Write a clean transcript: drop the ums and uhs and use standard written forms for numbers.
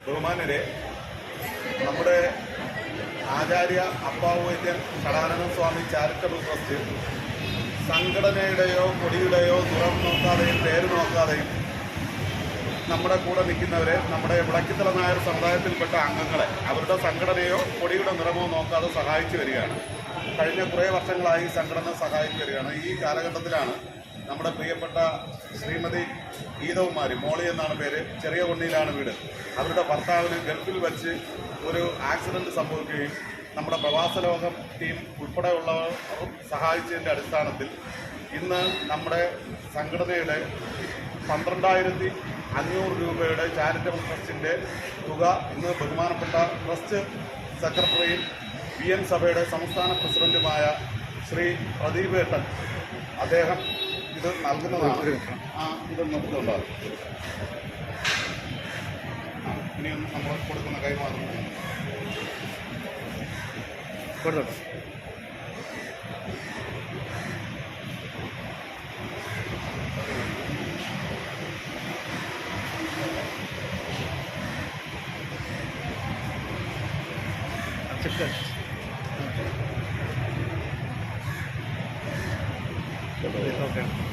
ബഹുമാനരെ, നമ്മുടെ ആചാര്യ അപ്പാവൈദ്യൻ ഷടാനന്ദ സ്വാമി charitable trust സംഘടനയുടെയോ കൊടിയുടെയോ നിറം നോക്കാതെയും പേര് നോക്കാതെയും നമ്മുടെ കൂടെ നിൽക്കുന്നവരെ, നമ്മുടെ വിളക്കിത്തല നായർ സമുദായത്തിൽപ്പെട്ട അംഗങ്ങളെ അവരുടെ സംഘടനയോ കൊടിയുടെ നിറമോ നോക്കാതെ സഹായിച്ചു വരികയാണ്. കഴിഞ്ഞ കുറേ വർഷങ്ങളായി സംഘടന സഹായിച്ചു വരികയാണ്. ഈ കാലഘട്ടത്തിലാണ് നമ്മുടെ പ്രിയപ്പെട്ട ശ്രീമതി ഗീതകുമാരി, മോളി എന്നാണ് പേര്, ചെറിയ കൊണ്ണിയിലാണ് വീട്. അവരുടെ ഭർത്താവിന് ഗൾഫിൽ വെച്ച് ഒരു ആക്സിഡൻറ്റ് സംഭവിക്കുകയും നമ്മുടെ പ്രവാസലോകം ടീം ഉൾപ്പെടെയുള്ളവർ സഹായിച്ചതിൻ്റെ അടിസ്ഥാനത്തിൽ ഇന്ന് നമ്മുടെ സംഘടനയുടെ 12,500 രൂപയുടെ ചാരിറ്റബിൾ ട്രസ്റ്റിൻ്റെ തുക ഇന്ന് ബഹുമാനപ്പെട്ട ട്രസ്റ്റ് സെക്രട്ടറിയും PN സഭയുടെ സംസ്ഥാന പ്രസിഡന്റുമായ ശ്രീ പ്രദീപ് ഏട്ടൻ അദ്ദേഹം ഇത് നൽകുന്നതാണ്. ഇത് നിർത്തുന്നുണ്ടാകും. ഇനിയൊന്നും നമ്മൾ കൊടുക്കുന്ന കൈമാറുന്നു. Okay.